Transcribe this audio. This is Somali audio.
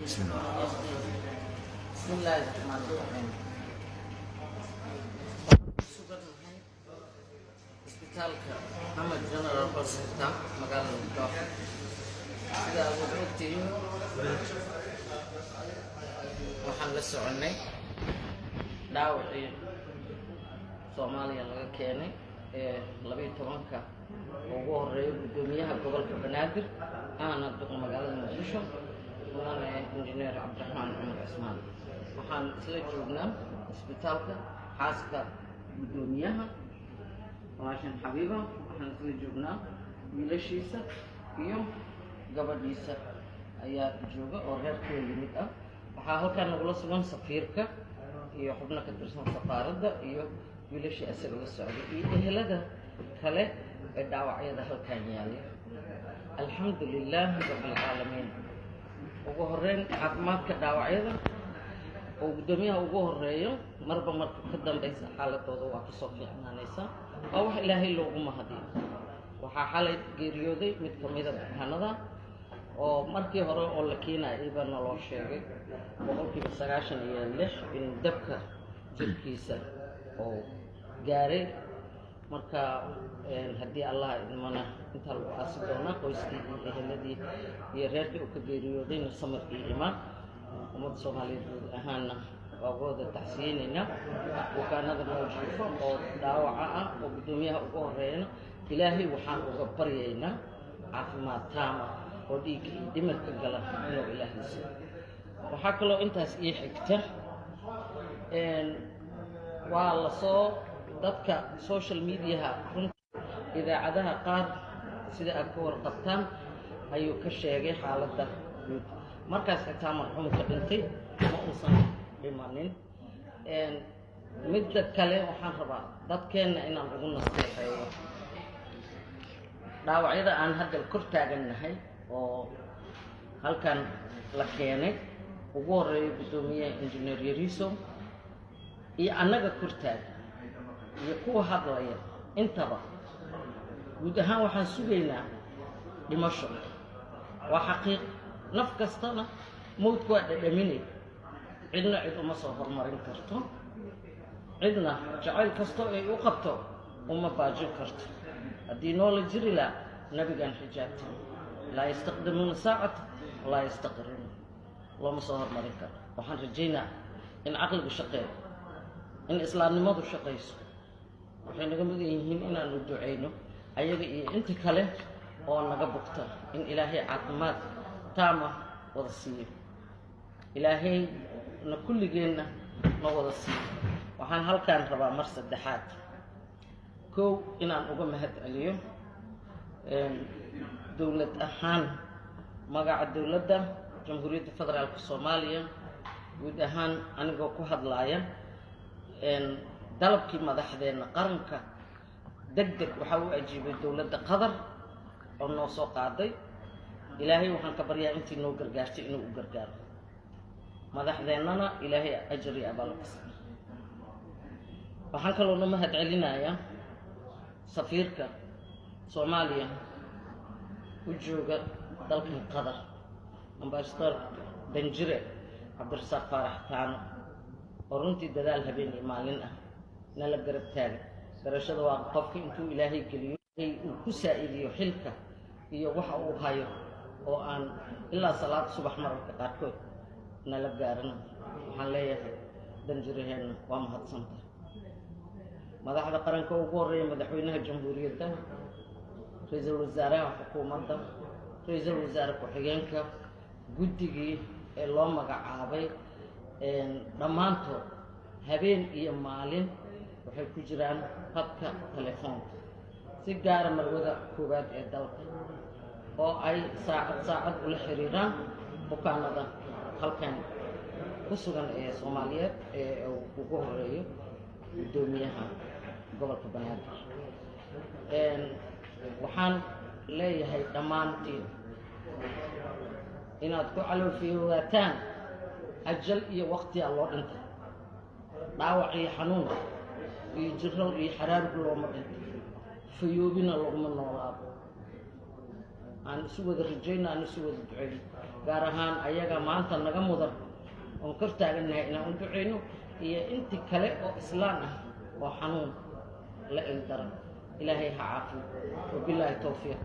بسم الله. بسم الله الرحمن الرحيم. isbitaalka Ahmed General Hospital magaalada Muqdisho sida aad ogtiin waxaan la soconay dhaawacii Soomaaliya laga keenay ee 12ka ugu horeeyay gudoomiyaha gobolka Banaadir ana dadka magaalada Muqdisho waana injineer Cabdiraxmaan Cumar Cismaan waxaan isla joognaa isbitaalka xaaska gudoomiyaha وعشان حبيبه احنا نسوي جبنا ميلاشيسا iyo gabadhiisa ayaa jooga oo reerkii yimid ah waxa halkan nagula sugan safiirka iyo xubno ka tirsan safaaradda iyo wiilashii asaga la socday iyo ehelada kale ee dhaawacyada halkan yaala alxamdulillaah rabbil caalamiin ugu horeyn caafimaadka dhaawacyada oo gudoomiyaha ugu horeeyo marba marka ka dambaysa xaaladooda waa ka soo fiicnaanaysa oo wax ilaahay loogu mahadiyo waxaa xalay geeriyooday mid ka mid ah bukaanada oo markii hore oo la keenay iba naloo sheegay 96% in dabka jirkiisa oo gaaray marka haddii Allah idmana inta lagu aasi doonaa qoyskii iyo eheladii iyo reerkii uu ka geeriyooday samarkii imaan ummadda Soomaaliyeed ahaana وأقول تحسيننا وكان هذا موجود أو دعوة أو بدمية أو غيرنا إلهي وحان وقبرينا عفما تاما وديك دمك قال إنه إلهي سيء وحكى له أنت إيه حكته إن والله صو ضدك سوشيال ميديا إذا عدها قاد سيدا أكور قبطان أيو كشيء حالته مركز تامر حمك بنتي ما أوصل imanin midda kale waxaan rabaa dadkeena inaan ugu nasteexeeyo dhaawacyada aan hadda kor taaganahay oo halkan la keenay ugu horeeyay gudoomiyaha injineer Yariso iyo annaga kor taagan iyo kuwa hadlaya intaba guud ahaan waxaan sugaynaa dhimasho waa xaqiiq naf kastana mowdku waa dhadhaminay cidna cid uma soo hormarin karto cidna jacayl kasto ay u qabto uma baajin karto haddii noo la jiri la nabigan xijaabta laa yastaqdimuuna saacata walaa yastaqiruna looma soo hormarin karo waxaan rajaynaa in caqligu shaqeeyo in islaamnimadu shaqayso waxay naga mudan yihiin inaanu ducayno ayaga iyo inta kale oo naga bugta in ilaahay caafimaad taama wada siiyo ilaahay كل جينا نوضسي وحن هالكان ربع مرسى الدحات كو إن أن أقوم هاد اليوم دولة أهان مقع الدولة ده جمهورية الفدرالية الصومالية ودهان أنا جو كهاد لاين إن دلب كي ما دحدين قرنك دقدق وحاول أجيب الدولة ده قدر أو نوصو قاضي إلهي وحن كبريا أنتي نو قرقارتي إنو قرقار madaxdeennana ilaahay ajri abalqas waxaan kaloo noo mahad celinayaa safiirka Soomaaliya u jooga dalka Qatar ambassador Danjire Cabdirasaaq Faarax Taano oo runtii dadaal habeen iyo maalin ah nala garab taagan garashada waa qofka intuu ilaahay geliyo uu ku saa'idiyo xilka iyo waxa uu hayo oo aan ilaa salaad subax marka qaarkood nala gaarana waxaan leeyahay danjiraheena waa mahadsantahay madaxda qaranka ugu horeeya madaxweynaha jamhuuriyadda ra'iisul wasaaraha xukuumadda ra'iisul wasaare ku-xigeenka guddigii ee loo magacaabay dhammaantood habeen iyo maalin waxay ku jiraan khadka telefoonka si gaara marwada koowaad ee dalka oo ay saacad ula xiriiraan bukaanada halkan ku sugan ee Soomaaliyeed ee ugu horeeyo gudoomiyaha gobolka Banaadir waxaan leeyahay dhammaantiin inaad ku caloofiyowataan ajal iyo waqti loo dhintay dhaawac iyo xanuun iyo jirro iyo xaraar looma dhinto fayoobina laguma noolaado aan isu wada rajayno aan isu wada duceyno gaar ahaan ayaga maanta naga mudan oon kor taagannahay inaan u duceyno iyo intii kale oo islaan ah oo xanuun la ildaran ilaahay ha caafiyo wabilaahi towfiiq